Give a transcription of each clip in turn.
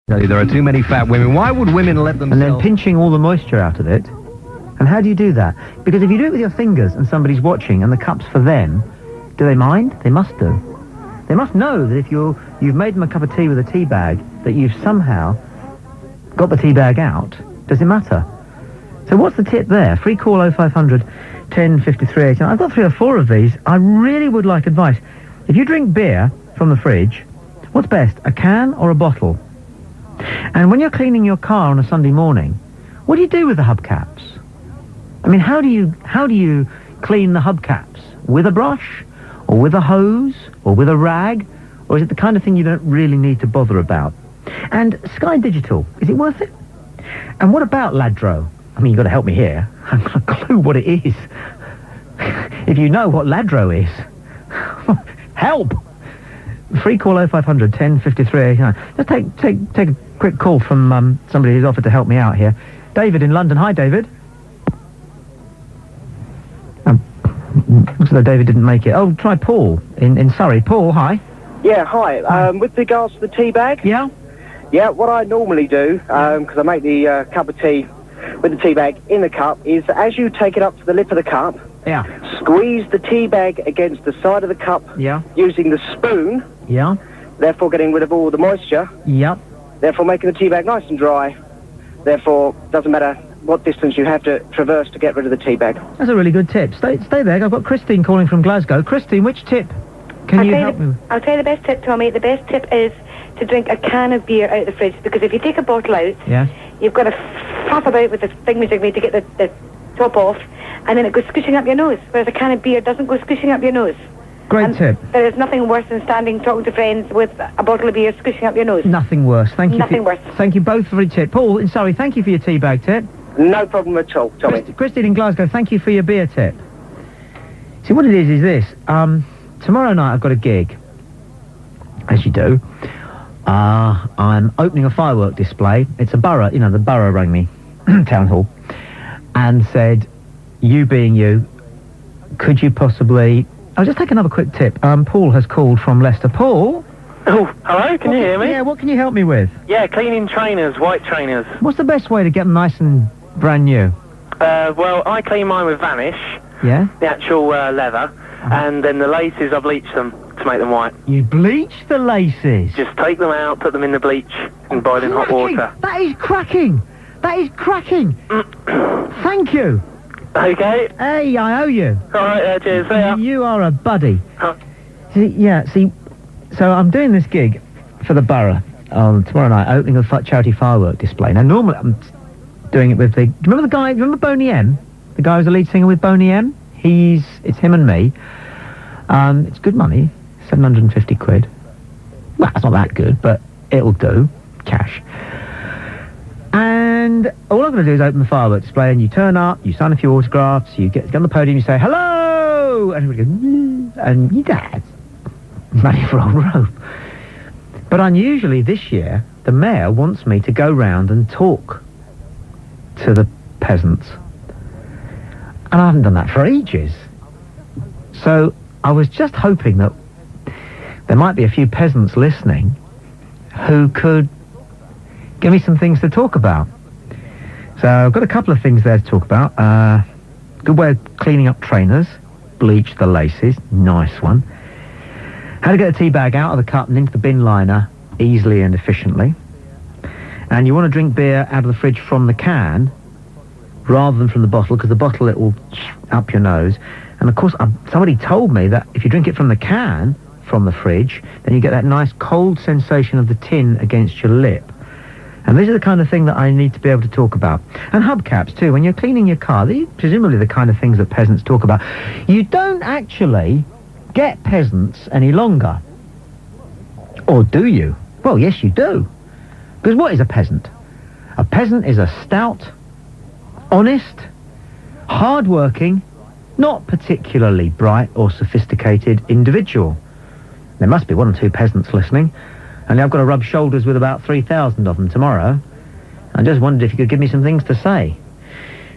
There are too many fat women. Why would women let themselves... And then pinching all the moisture out of it. And how do you do that? Because if you do it with your fingers and somebody's watching and the cup's for them, do they mind? They must do. They must know that if you've made them a cup of tea with a tea bag, that you've somehow got the tea bag out. Does it matter? So what's the tip there? Free call 0500 10 53 18. I've got 3 or 4 of these. I really would like advice. If you drink beer from the fridge, what's best, a can or a bottle? And when you're cleaning your car on a Sunday morning, what do you do with the hubcaps? I mean, how do you clean the hubcaps? With a brush, or with a hose, or with a rag, or is it the kind of thing you don't really need to bother about? And Sky Digital, is it worth it? And what about Ladro? I mean, you've got to help me here. I haven't got a clue what it is. If you know what Ladro is, help! Free call 0500 10 53 89. Just take a quick call from somebody who's offered to help me out here. David in London. Hi, David. Looks as though David didn't make it. Oh, try Paul in Surrey. Paul, hi. Yeah, hi. With regards to the tea bag. Yeah? Yeah, what I normally do, because I make the cup of tea with the tea bag in the cup, is as you take it up to the lip of the cup, yeah, squeeze the tea bag against the side of the cup, yeah, using the spoon, yeah, therefore getting rid of all the moisture, yep, therefore making the tea bag nice and dry, therefore doesn't matter what distance you have to traverse to get rid of the tea bag. That's a really good tip. Stay there. I've got Christine calling from Glasgow. Christine, which tip can you help me with? I'll tell you the best tip, Tommy. The best tip is to drink a can of beer out of the fridge, because if you take a bottle out, yeah, you've got to faff about with the thingamajig to get the top off, and then it goes squishing up your nose, whereas a can of beer doesn't go squishing up your nose. Great tip. There is nothing worse than standing talking to friends with a bottle of beer squishing up your nose. Nothing worse. Thank you. Nothing worse. Thank you both for your tip. Paul in Surrey, thank you for your tea bag tip. No problem at all, Tommy. Christine in Glasgow, thank you for your beer tip. See, what it is this. Tomorrow night I've got a gig, as you do. I'm opening a firework display. It's a borough, the borough rang me, town hall, and said, you being you, could you possibly... I'll just take another quick tip. Paul has called from Leicester. Paul? Oh, hello, can you hear me? Yeah, what can you help me with? Yeah, cleaning trainers, white trainers. What's the best way to get them nice and brand new? Well, I clean mine with Vanish. Yeah? The actual leather, and then the laces, I bleach them to make them white. You bleach the laces? Just take them out, put them in the bleach, and boil in hot water. That is cracking! That is cracking! Thank you! Okay. Hey, I owe you. Alright, cheers, see ya. You are a buddy. Huh. See, so I'm doing this gig for the borough tomorrow night, opening a charity firework display. Now, normally I'm doing it with do you remember the guy, remember Boney M? The guy who's the lead singer with Boney M? It's him and me. It's good money, 750 quid. Well, it's not that good, but it'll do, cash. And all I'm going to do is open the firework display, and you turn up, you sign a few autographs, you get on the podium, you say, hello! And everybody goes, and you dad. Money for old rope. But unusually this year, the mayor wants me to go round and talk to the peasants. And I haven't done that for ages. So I was just hoping that there might be a few peasants listening who could give me some things to talk about. So I've got a couple of things there to talk about. Good way of cleaning up trainers. Bleach the laces. Nice one. How to get a tea bag out of the cup and into the bin liner easily and efficiently. And you want to drink beer out of the fridge from the can rather than from the bottle, because the bottle, it will up your nose. And of course, somebody told me that if you drink it from the can, from the fridge, then you get that nice cold sensation of the tin against your lip. And this is the kind of thing that I need to be able to talk about. And hubcaps too. When you're cleaning your car, these are presumably the kind of things that peasants talk about. You don't actually get peasants any longer. Or do you? Well, yes, you do. Because what is a peasant? A peasant is a stout, honest, hard-working, not particularly bright or sophisticated individual. There must be 1 or 2 peasants listening, and I've got to rub shoulders with about 3,000 of them tomorrow. I just wondered if you could give me some things to say.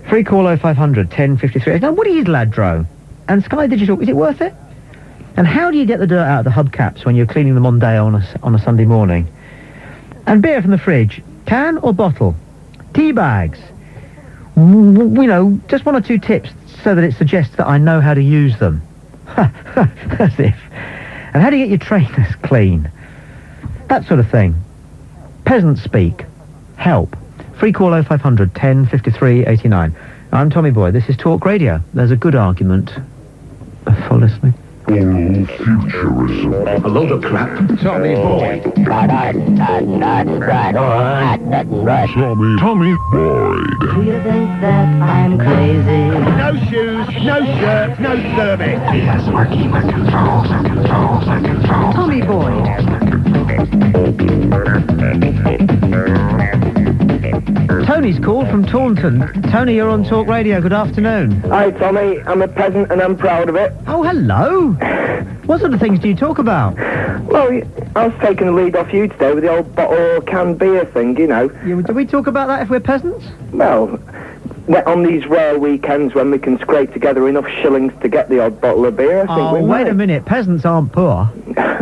Free call 0500 10 53. Now, what is Ladro? And Sky Digital, is it worth it? And how do you get the dirt out of the hubcaps when you're cleaning them on day on a Sunday morning? And beer from the fridge, can or bottle? Teabags. Just one or two tips so that it suggests that I know how to use them. As if. And how do you get your trainers clean? That sort of thing. Peasant speak. Help. Free call 0500 10 53 89. I'm Tommy Boyd. This is Talk Radio. There's a good argument for listening. Futurism. A load of crap. Tommy Boyd. Tommy Boyd. Do you think that I'm crazy? No shoes, no shirt, no service. Yes, working the controls. Tommy Boyd. Tony's called from Taunton. Tony, you're on Talk Radio. Good afternoon. Hi, Tommy. I'm a peasant and I'm proud of it. Oh, hello. What sort of things do you talk about? Well, I was taking the lead off you today with the old bottle or canned beer thing, Do we talk about that if we're peasants? Well, on these rare weekends when we can scrape together enough shillings to get the odd bottle of beer, I think we might. Wait a minute. Peasants aren't poor.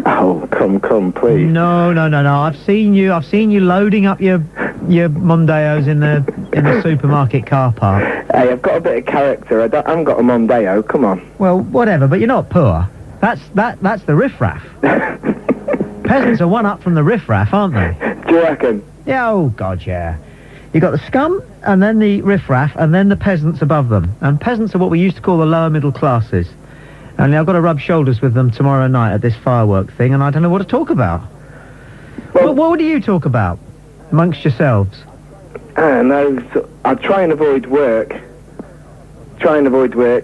Oh, come, please. No. I've seen you loading up your Mondeos in the supermarket car park. Hey, I've got a bit of character. I haven't got a Mondeo. Come on. Well, whatever, but you're not poor. That's the riffraff. Peasants are one up from the riffraff, aren't they? Do you reckon? Yeah, oh God, yeah. You got the scum, and then the riffraff, and then the peasants above them. And peasants are what we used to call the lower middle classes. And I've got to rub shoulders with them tomorrow night at this firework thing, and I don't know what to talk about. Well, what do you talk about amongst yourselves? No, I try and avoid work.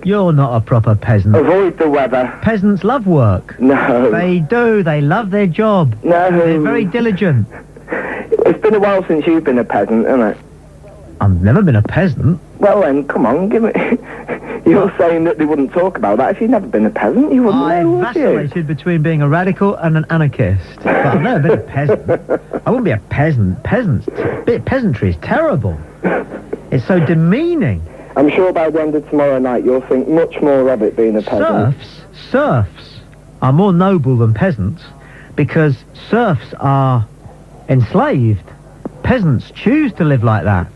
You're not a proper peasant. Avoid the weather. Peasants love work. No. They do. They love their job. No. They're very diligent. It's been a while since you've been a peasant, hasn't it? I've never been a peasant. Well then, come on, give me... You're saying that they wouldn't talk about that. If you'd never been a peasant, you wouldn't know, would you? I vacillated between being a radical and an anarchist. But I've never been a peasant. I wouldn't be a peasant. Peasantry is terrible. It's so demeaning. I'm sure by the end of tomorrow night you'll think much more of it being a peasant. Serfs are more noble than peasants because serfs are enslaved. Peasants choose to live like that.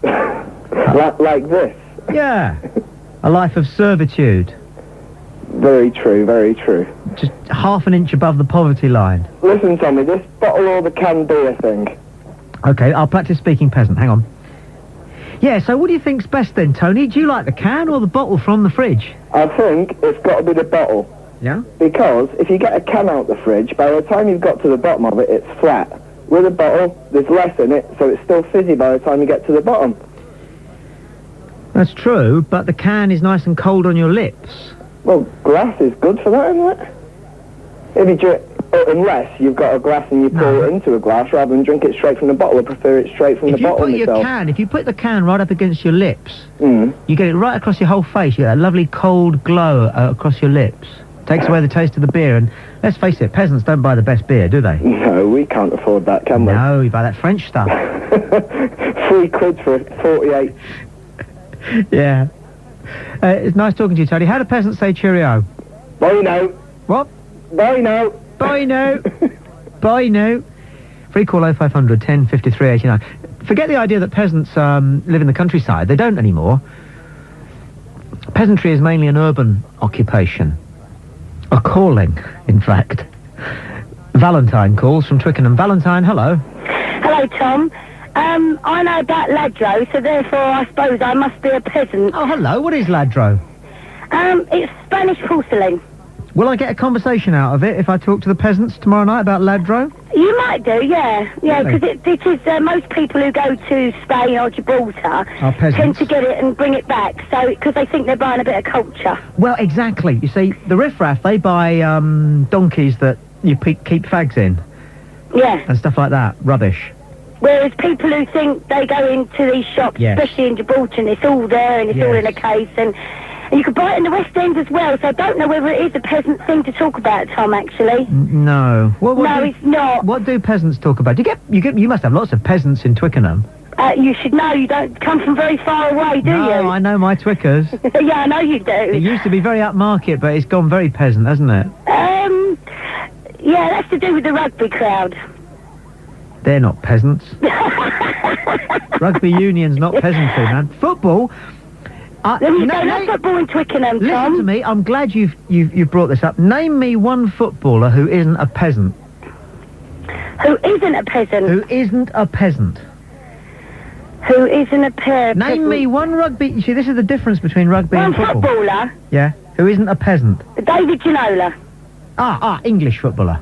Like this? Yeah. A life of servitude. Very true. Just half an inch above the poverty line. Listen, Tommy, this bottle or the canned beer thing. Okay, I'll practice speaking peasant. Hang on. Yeah, so what do you think's best then, Tony? Do you like the can or the bottle from the fridge? I think it's got to be the bottle. Yeah? Because if you get a can out the fridge, by the time you've got to the bottom of it, it's flat. With a bottle, there's less in it, so it's still fizzy by the time you get to the bottom. That's true, but the can is nice and cold on your lips. Well, glass is good for that, isn't it? If you drink, unless you've got a glass and you pour it into a glass rather than drink it straight from the bottle. I prefer it straight from the bottle myself. If you put the can right up against your lips, you get it right across your whole face. You get that lovely cold glow across your lips. Takes away the taste of the beer, and let's face it, peasants don't buy the best beer, do they? No, we can't afford that, can we? No, you buy that French stuff. £3 for 48. Yeah. It's nice talking to you, Tony. How do peasants say cheerio? Bye now. What? Bye now. Bye now. Bye now. Free call 0500 10 53 89. Forget the idea that peasants live in the countryside. They don't anymore. Peasantry is mainly an urban occupation. A calling, in fact. Valentine calls from Twickenham. Valentine, hello. Hello, Tom. I know about Ladro, so therefore I suppose I must be a peasant. Oh, hello. What is Ladro? It's Spanish porcelain. Will I get a conversation out of it if I talk to the peasants tomorrow night about Ladro? You might do, yeah. Yeah, because it is most people who go to Spain or Gibraltar tend to get it and bring it back, so because they think they're buying a bit of culture. Well, exactly. You see, the riffraff, they buy donkeys that you keep fags in. Yeah. And stuff like that. Rubbish. Whereas people who think they go into these shops, especially in Gibraltar, and it's all there and it's all in a case, and you could buy it in the West End as well, so I don't know whether it is a peasant thing to talk about, Tom, actually. No. It's not. What do peasants talk about? You must have lots of peasants in Twickenham. You should know, you don't come from very far away, do you? No, I know my Twickers. Yeah, I know you do. It used to be very upmarket, but it's gone very peasant, hasn't it? Yeah, that's to do with the rugby crowd. They're not peasants. Rugby union's not peasantry, man. Football... no football in Twickenham, Tom. Listen to me, I'm glad you've brought this up. Name me one footballer who isn't a peasant. Who isn't a peasant? Who isn't a peasant. Who isn't a peasant? Name me one rugby... You see, this is the difference between rugby and football. One footballer? Yeah. Who isn't a peasant. David Ginola. English footballer.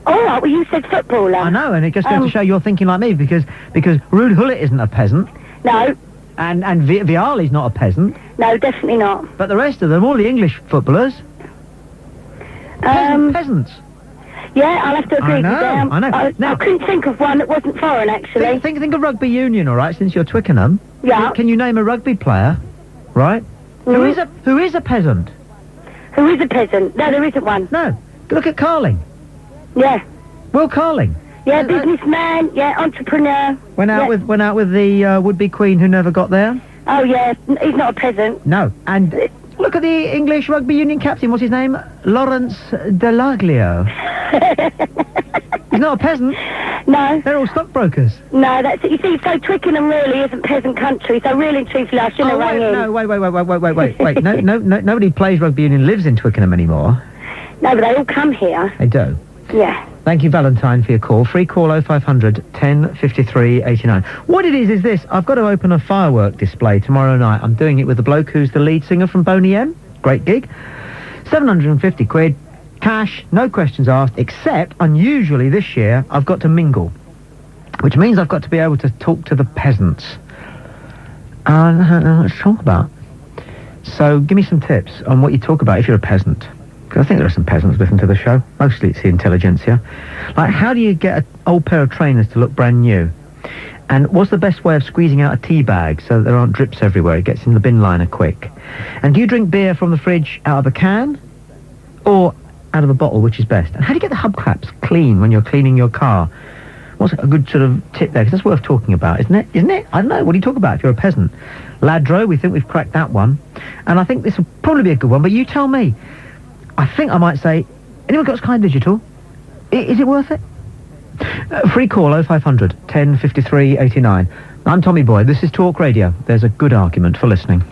All right, well, you said footballer. I know, and it just goes to show you're thinking like me, because Ruud Gullit isn't a peasant. No. And Viali's not a peasant. No, definitely not. But the rest of them, all the English footballers... Peasants. Yeah, I'll have to agree with them. I know. I couldn't think of one that wasn't foreign, actually. Think of rugby union, all right, since you're Twickenham. Yeah. Can you name a rugby player, right? Mm-hmm. Who is a peasant? Who is a peasant? No, there isn't one. No. Look at Carling. Yeah. Will Carling. Yeah, businessman, yeah, entrepreneur. Went out with the would-be queen who never got there. Oh, yeah, he's not a peasant. No, and look at the English rugby union captain, what's his name? Lawrence Delaglio. He's not a peasant. No. They're all stockbrokers. No, that's it. You see, so Twickenham really isn't peasant country, so really and truthfully I shouldn't have rang in. No, wait. Nobody plays rugby union lives in Twickenham anymore. No, but they all come here. They do. Yeah. Thank you, Valentine, for your call. Free call 0500 10 53 89. What it is this. I've got to open a firework display tomorrow night. I'm doing it with the bloke who's the lead singer from Boney M. Great gig. 750 quid. Cash, no questions asked, except, unusually this year, I've got to mingle. Which means I've got to be able to talk to the peasants. And I don't know what to talk about. So give me some tips on what you talk about if you're a peasant. Because I think there are some peasants listening to the show. Mostly it's the intelligentsia. Like, how do you get an old pair of trainers to look brand new? And what's the best way of squeezing out a tea bag so that there aren't drips everywhere? It gets in the bin liner quick. And do you drink beer from the fridge out of a can? Or out of a bottle, which is best? And how do you get the hubcaps clean when you're cleaning your car? What's a good sort of tip there? Because that's worth talking about, isn't it? Isn't it? I don't know. What do you talk about if you're a peasant? Ladro, we think we've cracked that one. And I think this will probably be a good one, but you tell me. I think I might say, anyone got Sky Digital? Is it worth it? Free call 0500 10 53 89. I'm Tommy Boyd. This is Talk Radio. There's a good argument for listening.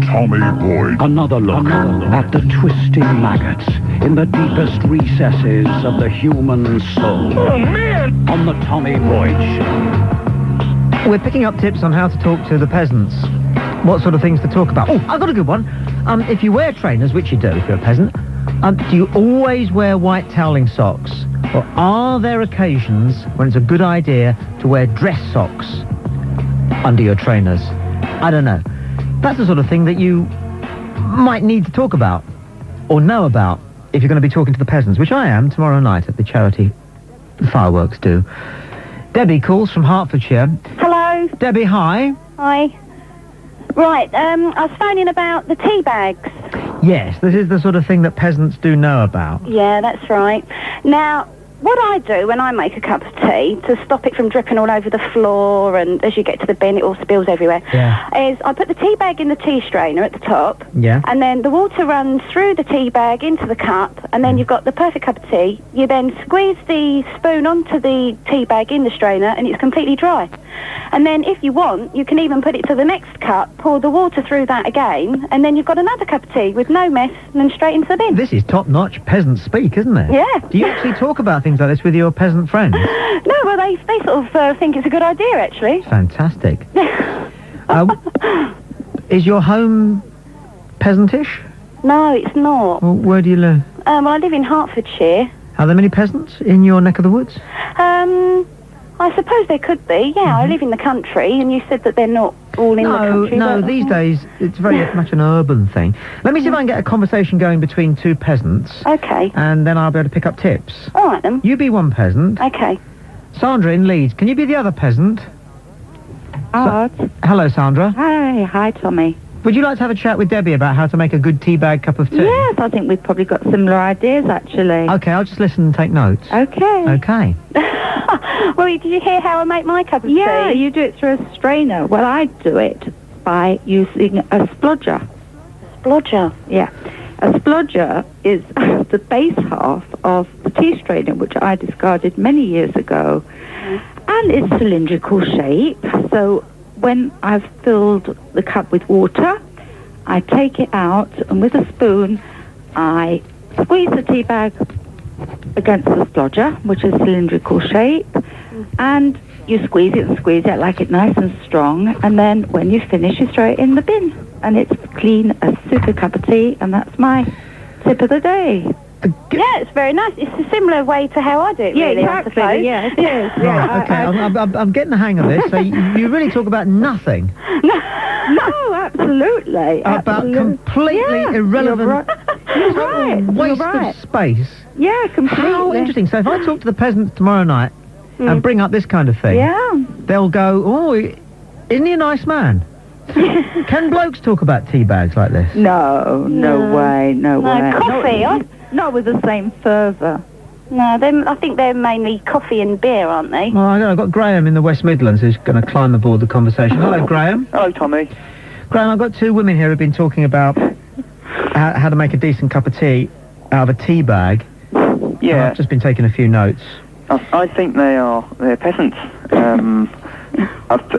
Tommy Boyd. Another look at the twisting maggots in the deepest recesses of the human soul. Oh, man! On the Tommy Boyd Show. We're picking up tips on how to talk to the peasants. What sort of things to talk about? Oh, I've got a good one. If you wear trainers, which you do if you're a peasant, do you always wear white toweling socks? Or are there occasions when it's a good idea to wear dress socks under your trainers? I don't know. That's the sort of thing that you might need to talk about or know about if you're going to be talking to the peasants, which I am tomorrow night at the charity fireworks do. Debbie calls from Hertfordshire. Hello. Debbie, hi. Hi. Right, I was phoning about the tea bags. Yes, this is the sort of thing that peasants do know about. Yeah, that's right. Now, what I do when I make a cup of tea to stop it from dripping all over the floor and as you get to the bin it all spills everywhere, is I put the tea bag in the tea strainer at the top, and then the water runs through the tea bag into the cup, and then you've got the perfect cup of tea. You then squeeze the spoon onto the tea bag in the strainer and it's completely dry. And then if you want, you can even put it to the next cup, pour the water through that again, and then you've got another cup of tea with no mess and then straight into the bin. This is top-notch peasant speak, isn't it? Yeah. Do you actually talk about things like this with your peasant friends? No, well, they sort of think it's a good idea, actually. Fantastic. Is your home peasantish? No, it's not. Well, where do you live? Well, I live in Hertfordshire. Are there many peasants in your neck of the woods? I suppose there could be, yeah. I live in the country, and you said that they're not all in the country. No, these days it's very much an urban thing. Let me see if I can get a conversation going between two peasants. Okay. And then I'll be able to pick up tips. All right, then. You be one peasant. Okay. Sandra in Leeds, can you be the other peasant? Hello, Sandra. Hi, Tommy. Would you like to have a chat with Debbie about how to make a good tea bag cup of tea? Yes, I think we've probably got similar ideas, actually. Okay, I'll just listen and take notes. Okay. Okay. Well, did you hear how I make my cup of tea? Yeah, you do it through a strainer. Well, I do it by using a splodger. Splodger? Yeah. A splodger is the base half of the tea strainer, which I discarded many years ago. And it's cylindrical shape, so when I've filled the cup with water, I take it out, and with a spoon, I squeeze the tea bag against the splodger, which is cylindrical shape, and you squeeze it like it's nice and strong, and then when you finish, you throw it in the bin, and it's clean as super cup of tea, and that's my tip of the day. Yeah, it's very nice. It's a similar way to how I do it, really, exactly. I suppose. Yeah, it is. Right, okay, I'm getting the hang of this. So you really talk about nothing. No, absolutely. About completely irrelevant You're right. waste of space. Yeah, completely. How interesting. So if I talk to the peasants tomorrow night and bring up this kind of thing, they'll go, oh, isn't he a nice man? Can blokes talk about tea bags like this? No way. Coffee, Not with the same fervour. No, I think they're mainly coffee and beer, aren't they? Well, I've got Graham in the West Midlands who's going to climb aboard the conversation. Hello, Graham. Hello, Tommy. Graham, I've got two women here who've been talking about how to make a decent cup of tea out of a tea bag. Yeah. I've just been taking a few notes. I think they're peasants.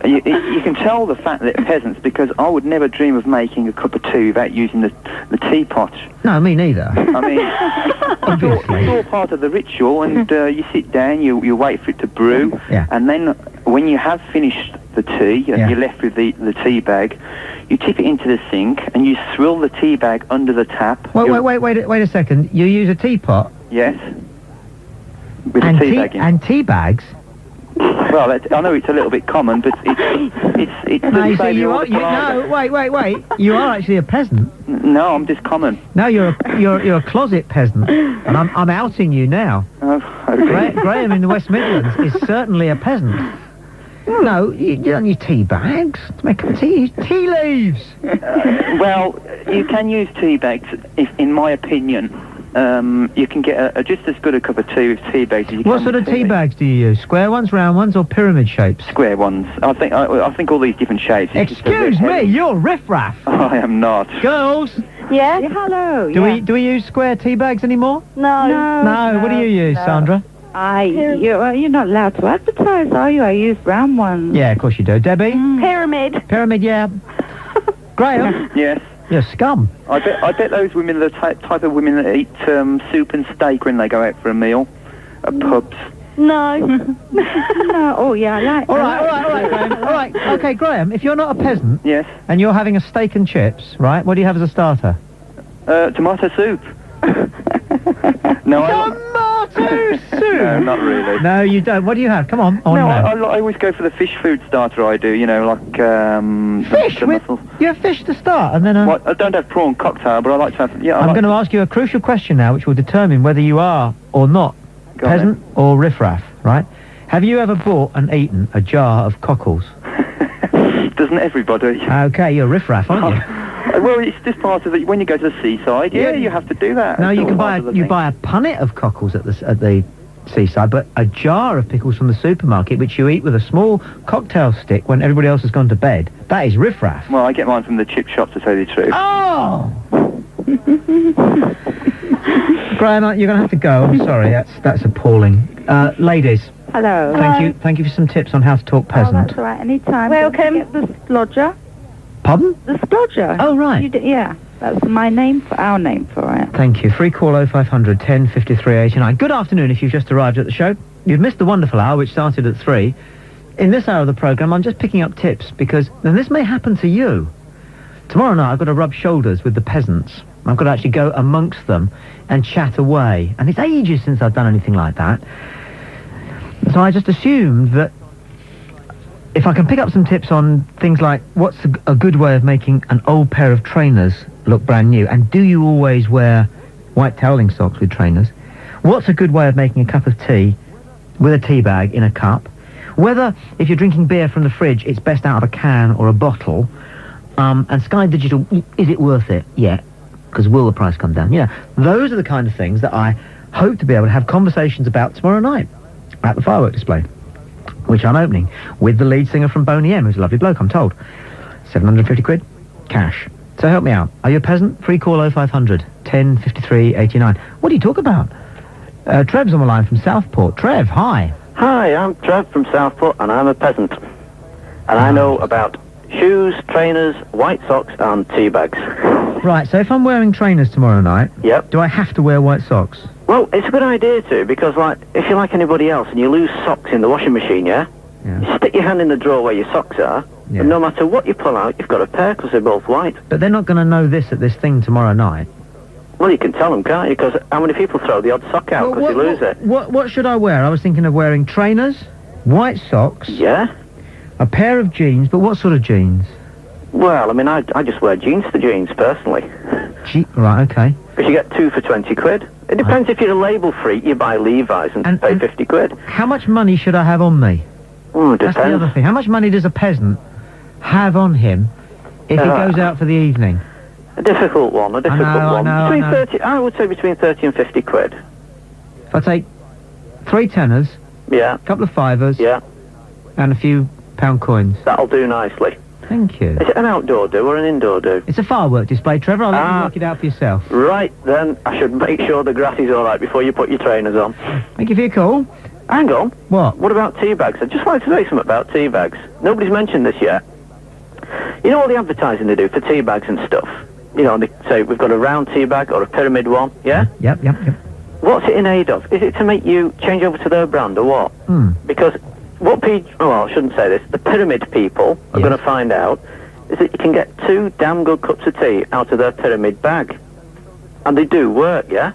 You can tell the fact that they're peasants because I would never dream of making a cup of tea without using the teapot. No, me neither. I mean, it's all part of the ritual, and you sit down, you wait for it to brew, and then when you have finished the tea, and you're left with the tea bag, you tip it into the sink, and you swill the tea bag under the tap. Wait a second. You use a teapot? Yes. With a tea bag in. And tea bags? Well, I know it's a little bit common, but it's no, you see, wait. You are actually a peasant. No, I'm just common. No, you're a closet peasant, and I'm outing you now. Oh, okay. Graham in the West Midlands is certainly a peasant. No, you don't use tea bags to make a tea. Tea leaves. Well, you can use tea bags, in my opinion. You can get just as good a cup of tea with tea bags as you can. What sort of tea bags do you use? Square ones, round ones, or pyramid shapes? Square ones. I think all these different shapes. Excuse me, you're riffraff. I am not. Girls. Yeah. Hello. Do we use square tea bags anymore? No. What do you use, Sandra? You're not allowed to advertise, are you? I use round ones. Yeah, of course you do. Debbie? Pyramid, yeah. Graham? Yes. You're scum. I bet those women are the type of women that eat soup and steak when they go out for a meal at pubs. No. No. Oh, yeah, I like. All right, Graham. All right. Okay, Graham, if you're not a peasant... Yes. ...and you're having a steak and chips, right, what do you have as a starter? Tomato soup. No, Tomato soup? No, not really. No, you don't. What do you have? Come on. I always go for the fish food starter, I do, like... Fish? You have fish to start, and then... Well, I don't have prawn cocktail, but I like to have... Yeah, I'm going to ask you a crucial question now, which will determine whether you are or not peasant or riffraff, right? Have you ever bought and eaten a jar of cockles? Doesn't everybody? Okay, you're riffraff, aren't you? Well, it's just part of it. When you go to the seaside, you have to do that. No, you can buy a punnet of cockles at the seaside, but a jar of pickles from the supermarket, which you eat with a small cocktail stick when everybody else has gone to bed, that is riffraff. Well, I get mine from the chip shop, to tell you the truth. Oh! Graham, you're going to have to go. I'm sorry, that's appalling. Ladies. Hello. Thank you for some tips on how to talk peasant. Oh, that's all right. Anytime. Welcome. Get the splodger. Pardon? The splodger. Oh, right. Yeah, that's our name for it. Thank you. Free call 0500 10 53 89. Good afternoon if you've just arrived at the show. You've missed the wonderful hour, which started at 3. In this hour of the programme, I'm just picking up tips because, and this may happen to you. Tomorrow night, I've got to rub shoulders with the peasants. I've got to actually go amongst them and chat away. And it's ages since I've done anything like that. So I just assumed that if I can pick up some tips on things like what's a good way of making an old pair of trainers look brand new, and do you always wear white toweling socks with trainers? What's a good way of making a cup of tea with a tea bag in a cup? Whether, if you're drinking beer from the fridge, it's best out of a can or a bottle. And Sky Digital, is it worth it? Yeah, because will the price come down? Yeah, those are the kind of things that I hope to be able to have conversations about tomorrow night at the firework display, which I'm opening with the lead singer from Boney M, who's a lovely bloke, I'm told. 750 quid, cash. So help me out. Are you a peasant? Free call 0500 10 53 89. What do you talk about? Trev's on the line from Southport. Trev, hi. Hi, I'm Trev from Southport, and I'm a peasant. And I know about shoes, trainers, white socks, and tea bags. Right, so if I'm wearing trainers tomorrow night, yep, do I have to wear white socks? Well, it's a good idea to, because, like, if you're like anybody else and you lose socks in the washing machine, you stick your hand in the drawer where your socks are, and no matter what you pull out, you've got a pair because they're both white. But they're not going to know this at this thing tomorrow night. Well, you can tell them, can't you? Because how many people throw the odd sock out because you lose it? What should I wear? I was thinking of wearing trainers, white socks, a pair of jeans, but what sort of jeans? Well, I mean, I just wear jeans to jeans, personally. Right, okay. Because you get 2 for 20 quid. It depends if you're a label freak, you buy Levi's and pay 50 quid. How much money should I have on me? Oh, it depends. That's the other thing. How much money does a peasant have on him if he goes out for the evening? A difficult one, one. I know. 30, I would say between 30 and 50 quid. If I take 3 tenors, a couple of fivers, and a few pound coins. That'll do nicely. Thank you. Is it an outdoor do or an indoor do? It's a firework display, Trevor. I'll let you work it out for yourself. Right, then I should make sure the grass is all right before you put your trainers on. Thank you for your call. Hang on. What? What about tea bags? I'd just like to say something about tea bags. Nobody's mentioned this yet. You know all the advertising they do for tea bags and stuff? You know, they say we've got a round tea bag or a pyramid one, yeah? Yep. What's it in aid of? Is it to make you change over to their brand or what? Because what I shouldn't say this. The pyramid people are going to find out is that you can get 2 damn good cups of tea out of their pyramid bag. And they do work, yeah?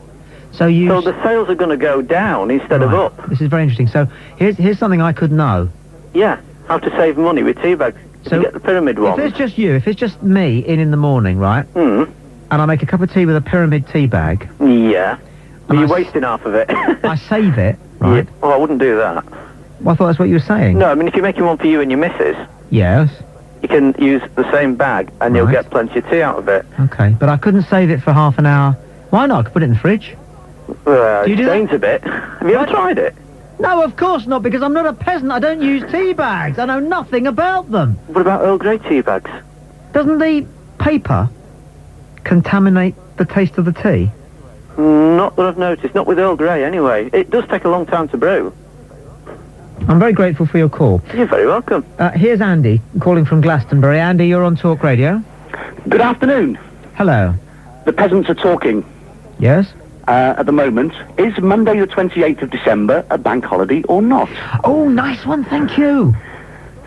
So the sales are going to go down instead of up. This is very interesting. So here's something I could know. Yeah, how to save money with tea bags. So you get the pyramid one. If it's just you, if it's just me in the morning, right? And I make a cup of tea with a pyramid tea bag. Yeah. But you're wasting half of it. I save it, right? Oh, I wouldn't do that. Well, I thought that's what you were saying. No, I mean, if you're making one for you and your missus... Yes. You can use the same bag and you'll get plenty of tea out of it. Okay, but I couldn't save it for half an hour. Why not? I could put it in the fridge. Do you do stains a bit. Have you ever tried it? No, of course not, because I'm not a peasant. I don't use tea bags. I know nothing about them. What about Earl Grey tea bags? Doesn't the paper contaminate the taste of the tea? Not that I've noticed. Not with Earl Grey, anyway. It does take a long time to brew. I'm very grateful for your call. You're very welcome. Here's Andy, calling from Glastonbury. Andy, you're on Talk Radio. Good afternoon. Hello. The peasants are talking. Yes? At the moment, is Monday the 28th of December a bank holiday or not? Oh, nice one, thank you.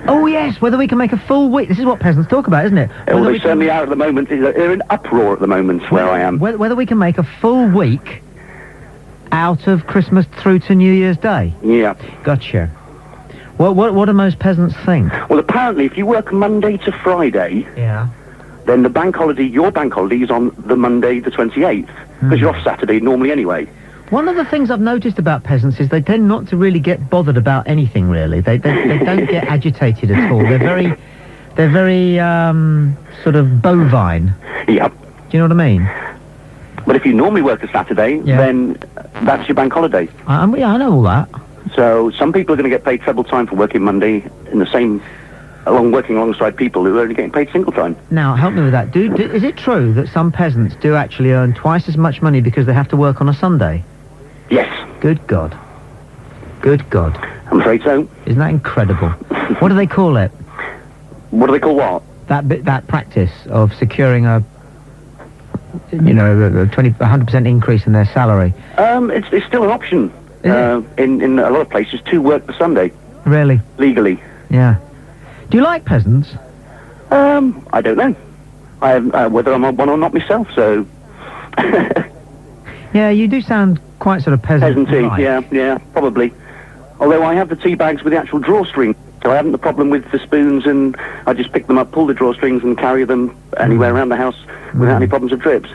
Oh, yes, whether we can make a full week. This is what peasants talk about, isn't it? Well, they certainly are at the moment. They're in uproar at the moment where I am. Whether we can make a full week out of Christmas through to New Year's Day. Yeah. Gotcha. What do most peasants think? Well, apparently, if you work Monday to Friday... Yeah. Then the bank holiday, your bank holiday, is on the Monday the 28th. Because you're off Saturday normally anyway. One of the things I've noticed about peasants is they tend not to really get bothered about anything, really. They don't get agitated at all. They're very sort of bovine. Yep. Do you know what I mean? But if you normally work a Saturday, then that's your bank holiday. I know all that. So some people are going to get paid treble time for working Monday in the same... working alongside people who are only getting paid single time. Now, help me with that. Is it true that some peasants do actually earn twice as much money because they have to work on a Sunday? Yes. Good God. Good God. I'm afraid so. Isn't that incredible? What do they call it? What do they call what? That practice of securing a 100% increase in their salary. It's still an option. In a lot of places to work the Sunday. Really? Legally. Yeah. Do you like peasants? I don't know. I have whether I'm one or not myself, so... Yeah, you do sound quite sort of peasant-like. Yeah, probably. Although I have the tea bags with the actual drawstring, so I haven't the problem with the spoons, and I just pick them up, pull the drawstrings, and carry them anywhere around the house without any problems of trips.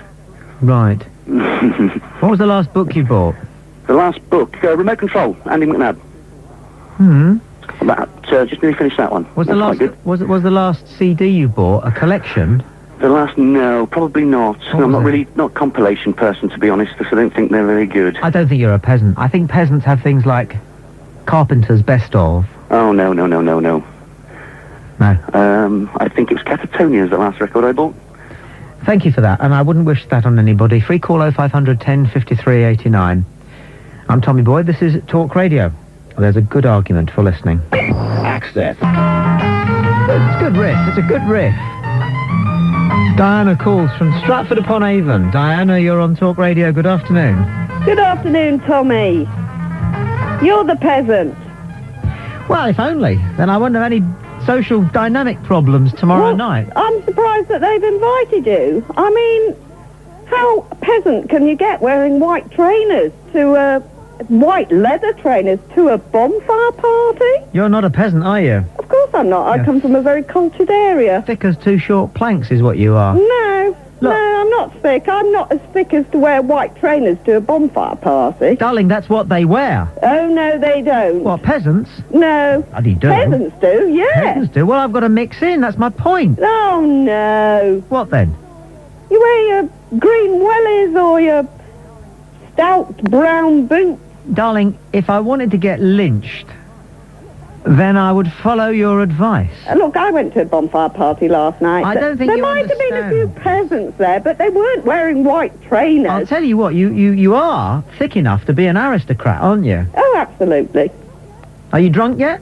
Right. What was the last book you bought? The last book? Remote Control, Andy McNabb. Just nearly finished that one. Was the last CD you bought a collection? The last, no, probably not. I'm not really a compilation person, to be honest, because I don't think they're very good. I don't think you're a peasant. I think peasants have things like Carpenter's Best Of. Oh, no. No. I think it was Catatonia's the last record I bought. Thank you for that, and I wouldn't wish that on anybody. Free call 0500 10 53 89. I'm Tommy Boyd, this is Talk Radio. There's a good argument for listening. Access. It's a good riff, it's a good riff. Diana calls from Stratford-upon-Avon. Diana, you're on Talk Radio, good afternoon. Good afternoon, Tommy. You're the peasant. Well, if only. Then I won't have any social dynamic problems tomorrow night. I'm surprised that they've invited you. I mean, how peasant can you get wearing white trainers to white leather trainers to a bonfire party? You're not a peasant, are you? Of course I'm not. I come from a very cultured area. Thick as two short planks is what you are. No, I'm not thick. I'm not as thick as to wear white trainers to a bonfire party. Darling, that's what they wear. Oh, no, they don't. What, peasants? No. Bloody do. Peasants do, yeah. Peasants do? Well, I've got to mix in, that's my point. Oh, no. What then? You wear your green wellies or your stout brown boots. Darling, if I wanted to get lynched, then I would follow your advice. Look, I went to a bonfire party last night. I don't think there you might have been a few peasants there, but they weren't wearing white trainers. I'll tell you what, you are thick enough to be an aristocrat, aren't you? Oh, absolutely. Are you drunk yet?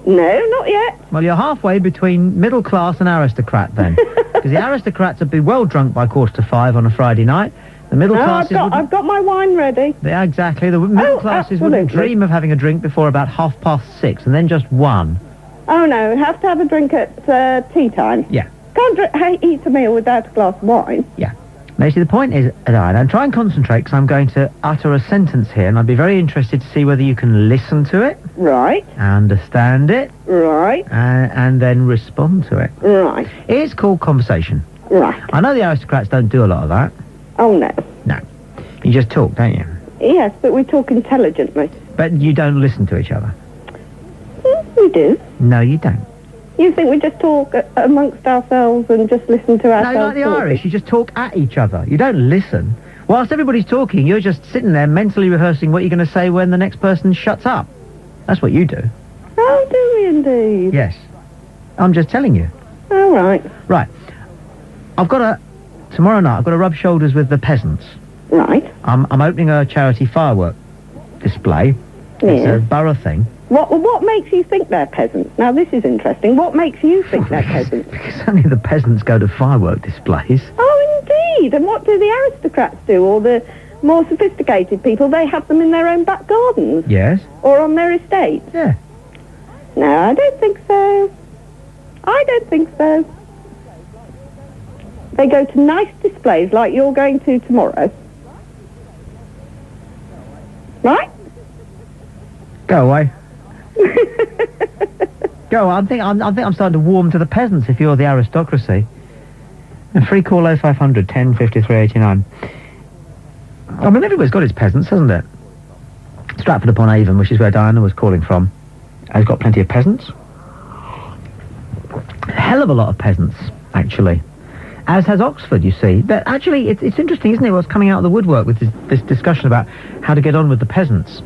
No, not yet. Well, you're halfway between middle class and aristocrat then. Because the aristocrats would be well drunk by 4:45 on a Friday night. The middle classes I've got my wine ready. Yeah, exactly. The middle classes wouldn't dream of having a drink before about 6:30, and then just one. Oh, no, you have to have a drink at tea time. Yeah. Can't eat a meal without a glass of wine. Yeah. Now, you see, the point is, and try and concentrate, because I'm going to utter a sentence here, and I'd be very interested to see whether you can listen to it. Right. Understand it. Right. And then respond to it. Right. It's called conversation. Right. I know the aristocrats don't do a lot of that. Oh, no. No. You just talk, don't you? Yes, but we talk intelligently. But you don't listen to each other. We do. No, you don't. You think we just talk amongst ourselves and just listen to ourselves? No, like the Irish, you just talk at each other. You don't listen. Whilst everybody's talking, you're just sitting there mentally rehearsing what you're going to say when the next person shuts up. That's what you do. Oh, do we indeed? Yes. I'm just telling you. All right. Right. Tomorrow night, I've got to rub shoulders with the peasants. Right. I'm opening a charity firework display. Yeah. It's a borough thing. What makes you think they're peasants? Now, this is interesting. What makes you think they're peasants? Because only the peasants go to firework displays. Oh, indeed. And what do the aristocrats do? Or the more sophisticated people? They have them in their own back gardens? Yes. Or on their estates? Yeah. No, I don't think so. I don't think so. They go to nice displays like you're going to tomorrow. Right? Go away. Go on. I think I'm starting to warm to the peasants if you're the aristocracy. And free call 0500 10 53 89. I mean, everywhere's got its peasants, hasn't it? Stratford-upon-Avon, which is where Diana was calling from, has got plenty of peasants. A hell of a lot of peasants, actually. As has Oxford, you see. But actually, it's interesting, isn't it, what's coming out of the woodwork with this discussion about how to get on with the peasants.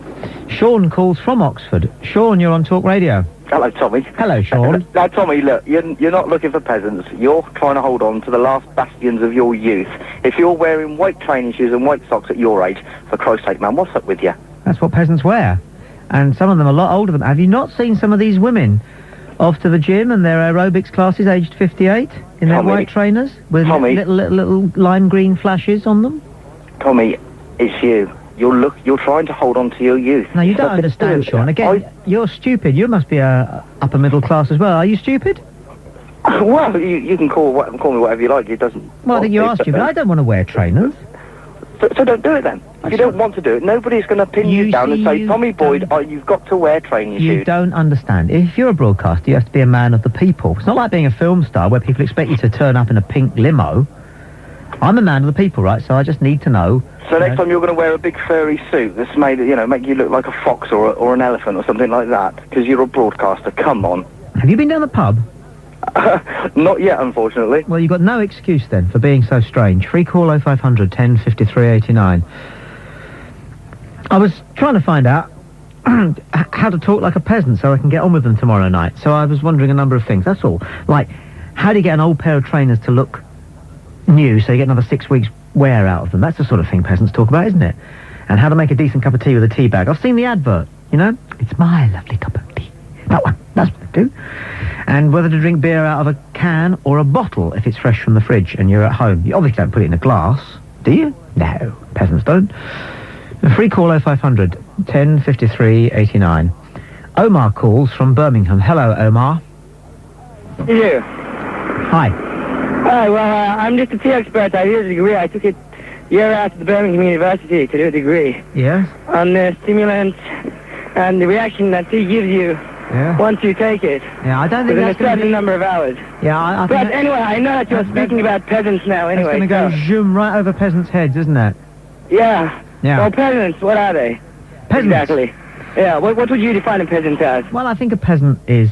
Sean calls from Oxford. Sean, you're on Talk Radio. Hello, Tommy. Hello, Sean. Now, Tommy, look, you're not looking for peasants. You're trying to hold on to the last bastions of your youth. If you're wearing white training shoes and white socks at your age, for Christ's sake, man, what's up with you? That's what peasants wear. And some of them are a lot older than... Have you not seen some of these women off to the gym and their aerobics classes aged 58 in their white trainers with little lime green flashes on them? Tommy, it's you. You're trying to hold on to your youth. No, you don't understand, Sean. Again, you're stupid. You must be upper middle class as well. Are you stupid? Well, you can call me whatever you like. It doesn't... Well, I think you are stupid. I don't want to wear trainers. So don't do it then. If you don't want to do it, nobody's going to pin you down and say, Tommy Boyd, you've got to wear training shoes. You don't understand. If you're a broadcaster, you have to be a man of the people. It's not like being a film star where people expect you to turn up in a pink limo. I'm a man of the people, right? So I just need to know. So next time you're going to wear a big furry suit that's made, make you look like a fox or an elephant or something like that, because you're a broadcaster. Come on. Have you been down the pub? Not yet, unfortunately. Well, you've got no excuse then for being so strange. Free call 0500 10 53 89. I was trying to find out how to talk like a peasant so I can get on with them tomorrow night. So I was wondering a number of things, that's all. Like, how do you get an old pair of trainers to look new, so you get another 6 weeks wear out of them. That's the sort of thing peasants talk about, isn't it? And how to make a decent cup of tea with a tea bag. I've seen the advert, you know? It's my lovely cup of tea. That one. That's what they do. And whether to drink beer out of a can or a bottle if it's fresh from the fridge and you're at home. You obviously don't put it in a glass, do you? No, peasants don't. A free call 0500 1053 89. Omar calls from Birmingham. Hello, Omar. Yeah. Hi. Hi, well, I'm just a tea expert. I did a degree. I took it year after the Birmingham University to do a degree. Yes? On the stimulant and the reaction that tea gives you once you take it. Yeah, I don't think within that's a certain number of hours. Yeah, I think But anyway, I know that you're speaking about peasants now, anyway. It's going to go zoom right over peasants' heads, isn't it? Yeah. Yeah. Well, peasants, what are they? Peasants? Exactly. Yeah, what would you define a peasant as? Well, I think a peasant is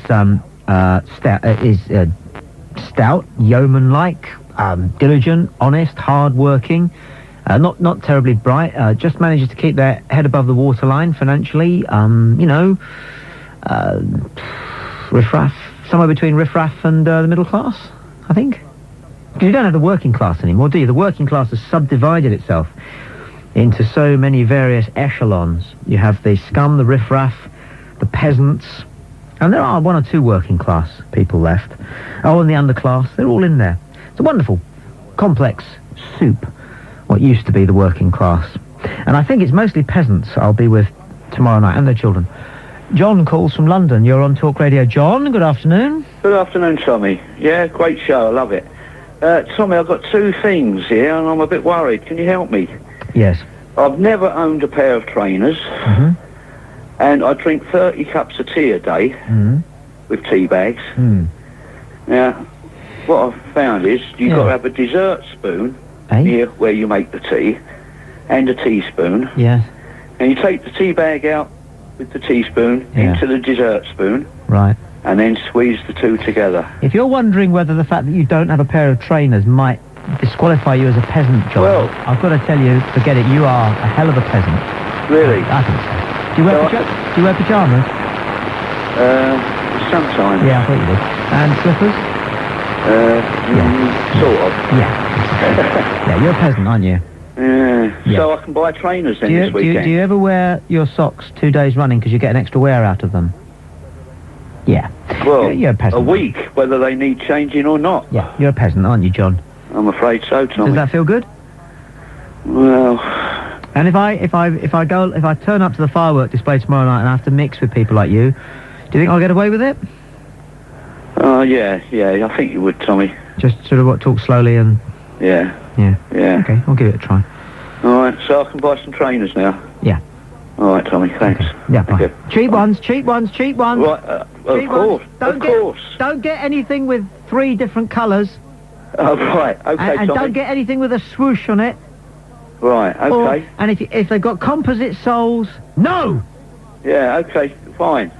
stout, yeoman-like, diligent, honest, hard-working, not terribly bright, just manages to keep their head above the waterline financially, riffraff, somewhere between riffraff and the middle class, I think. Because you don't have the working class anymore, do you? The working class has subdivided itself into so many various echelons. You have the scum, the riffraff, the peasants, and there are one or two working class people left. Oh, and the underclass, they're all in there. It's a wonderful, complex soup, what used to be the working class. And I think it's mostly peasants I'll be with tomorrow night, and their children. John calls from London. You're on Talk Radio. John, good afternoon. Good afternoon, Tommy. Yeah, great show. I love it. Tommy, I've got two things here, and I'm a bit worried. Can you help me? Yes. I've never owned a pair of trainers, and I drink 30 cups of tea a day with tea bags. Now, what I've found is you've got to have a dessert spoon near where you make the tea, and a teaspoon. Yeah. And you take the tea bag out with the teaspoon into the dessert spoon. Right. And then squeeze the two together. If you're wondering whether the fact that you don't have a pair of trainers might disqualify you as a peasant, John, well, I've got to tell you, forget it, you are a hell of a peasant. Really? I think so. Do you wear pyjamas? Sometimes. Yeah, I thought you did. And slippers? Sort of. Yeah. Yeah, you're a peasant, aren't you? Yeah. So I can buy trainers then this weekend. Do you ever wear your socks 2 days running because you get an extra wear out of them? Yeah. Well, you're a peasant. A week, whether they need changing or not. Yeah, you're a peasant, aren't you, John? I'm afraid so, Tommy. Does that feel good? Well. And if I turn up to the firework display tomorrow night and I have to mix with people like you, do you think I'll get away with it? Yeah, I think you would, Tommy. Just sort of talk slowly and... Yeah. Okay, I'll give it a try. All right, so I can buy some trainers now. Yeah. All right, Tommy, thanks. Okay. Yeah, bye. Cheap ones. Right, of course. Don't get anything with 3 different colours. Oh, right, okay, and Tommy. don't get anything with a swoosh on it. Right, okay. And if they've got composite soles, no! Yeah, okay, fine.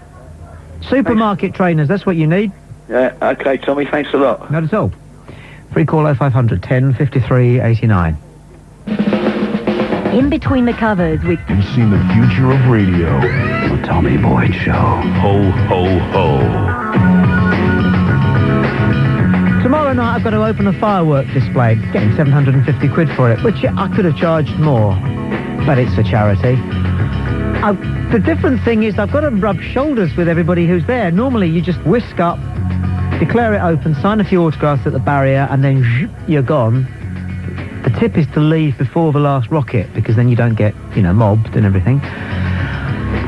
Supermarket trainers, that's what you need. Yeah, okay, Tommy, thanks a lot. Not at all. Free call 0500 1053 89. In Between the Covers with... You've seen the future of radio. The Tommy Boyds Show. Ho, ho, ho. Tomorrow night I've got to open a firework display, getting 750 quid for it, which I could have charged more, but it's for charity. The different thing is I've got to rub shoulders with everybody who's there. Normally you just whisk up, declare it open, sign a few autographs at the barrier, and then you're gone. The tip is to leave before the last rocket, because then you don't get, mobbed and everything.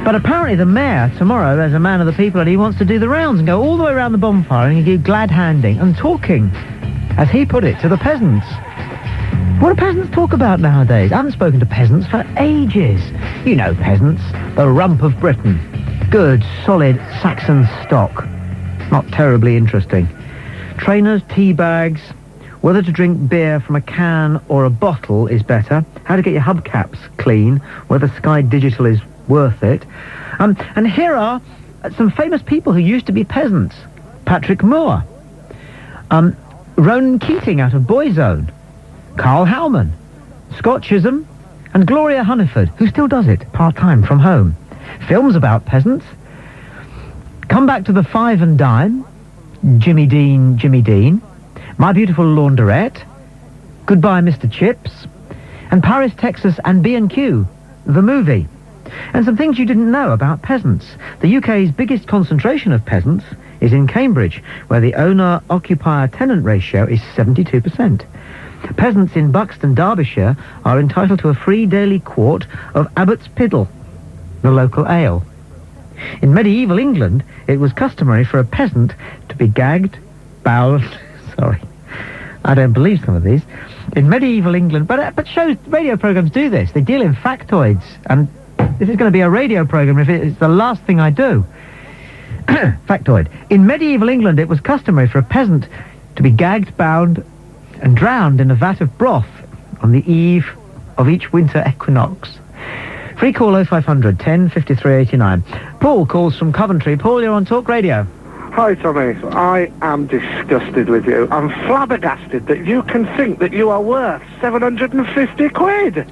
But apparently the mayor, tomorrow, there's a man of the people, and he wants to do the rounds and go all the way around the bonfire and give glad handing and talking, as he put it, to the peasants. What do peasants talk about nowadays? I haven't spoken to peasants for ages. You know peasants, the rump of Britain. Good, solid Saxon stock. Not terribly interesting. Trainers, tea bags, whether to drink beer from a can or a bottle is better, how to get your hubcaps clean, whether Sky Digital is worth it. And here are some famous people who used to be peasants. Patrick Moore, Ronan Keating out of Boyzone, Carl Howman, Scott Chisholm, and Gloria Hunniford, who still does it part-time from home. Films about peasants. Come Back to the Five and Dime, Jimmy Dean, My Beautiful Laundrette, Goodbye, Mr. Chips, and Paris, Texas, and B&Q, the movie. And some things you didn't know about peasants. The UK's biggest concentration of peasants is in Cambridge, where the owner-occupier-tenant ratio is 72%. Peasants in Buxton, Derbyshire, are entitled to a free daily quart of Abbott's Piddle, the local ale. In medieval England, it was customary for a peasant to be gagged, bound... Sorry, I don't believe some of these. In medieval England, but shows, radio programs do this. They deal in factoids, and this is going to be a radio program if it's the last thing I do. Factoid. In medieval England, it was customary for a peasant to be gagged, bound, and drowned in a vat of broth on the eve of each winter equinox. Free call 0500 10 53 89. Paul calls from Coventry. Paul, you're on Talk Radio. Hi, Tommy. I am disgusted with you. I'm flabbergasted that you can think that you are worth 750 quid.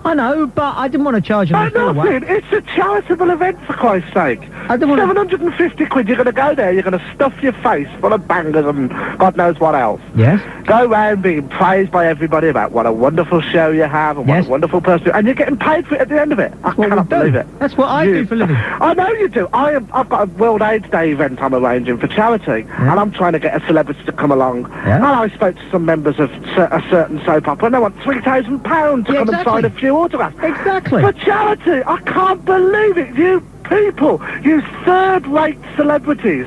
I know, but I didn't want to charge you. Nothing. It's a charitable event, for Christ's sake. I don't want 750 quid. You're going to go there. You're going to stuff your face full of bangers and God knows what else. Yes. Go round being praised by everybody about what a wonderful show you have and what a wonderful person. And you're getting paid for it at the end of it. I cannot believe it. That's what I do for a living. I know you do. I've got a World AIDS Day event I'm arranging for charity, and I'm trying to get a celebrity to come along. And I spoke to some members of a certain soap opera, and they want £3,000 to come and sign a few autographs. Exactly. For charity. I can't believe it. You people, you third-rate celebrities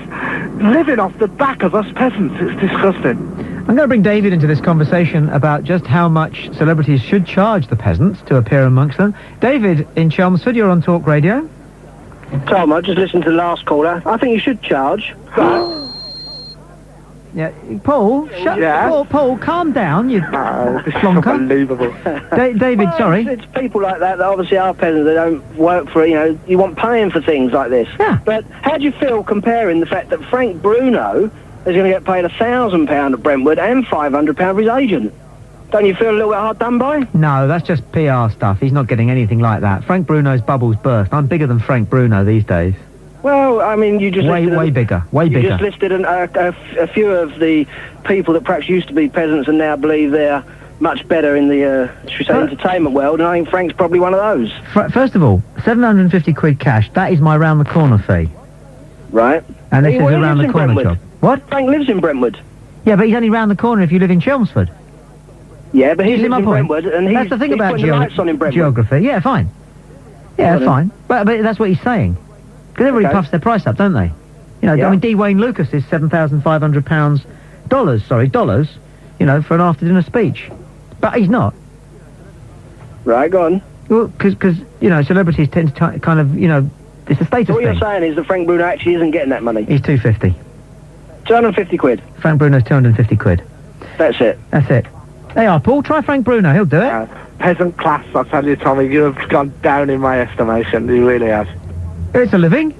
living off the back of us peasants. It's disgusting. I'm going to bring David into this conversation about just how much celebrities should charge the peasants to appear amongst them. David in Chelmsford, you're on Talk Radio. Tom, I just listened to the last caller. I think you should charge. Yeah, Paul, Paul, calm down, you plonker. Unbelievable. David, sorry. It's people like that obviously are peasants. They don't work for, you want paying for things like this. Yeah. But how do you feel comparing the fact that Frank Bruno is going to get paid £1,000 at Brentwood and £500 for his agent? Don't you feel a little bit hard done by? No, that's just PR stuff. He's not getting anything like that. Frank Bruno's bubbles burst. I'm bigger than Frank Bruno these days. Well, I mean, you just way bigger. You just listed a few of the people that perhaps used to be peasants and now believe they're much better in the, should we say, entertainment world, and I think Frank's probably one of those. First of all, 750 quid cash, that is my round-the-corner fee. Right. And this is a round-the-corner job. What? Frank lives in Brentwood. Yeah, but he's only round the corner if you live in Chelmsford. Yeah, but he lives in Brentwood, and that's the thing about geography. Yeah, fine. Yeah, fine. But that's what he's saying. Because everybody puffs their price up, don't they? I mean, D. Wayne Lucas is £7,500 dollars, for an after-dinner speech. But he's not. Right, go on. Well, because celebrities tend to kind of, it's a status so what thing. You're saying is that Frank Bruno actually isn't getting that money? He's 250. 250 quid? Frank Bruno's 250 quid. That's it? That's it. There you are, Paul. Try Frank Bruno. He'll do it. Peasant class, I tell you, Tommy. You have gone down in my estimation. You really have. It's a living.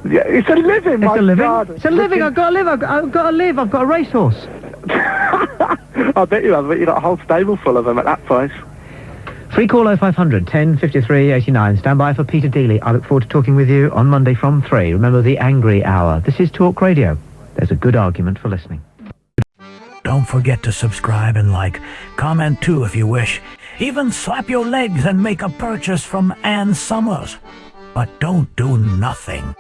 Yeah, it's a living, It's a living. God. It's a living. I've got to live. I've got to live. I've got a racehorse. I bet you have. But you got a whole stable full of them at that price. Free call 0500 10 53 89. Stand by for Peter Dealey. I look forward to talking with you on Monday from 3. Remember the Angry Hour. This is Talk Radio. There's a good argument for listening. Don't forget to subscribe and like. Comment too if you wish. Even slap your legs and make a purchase from Ann Summers. But don't do nothing.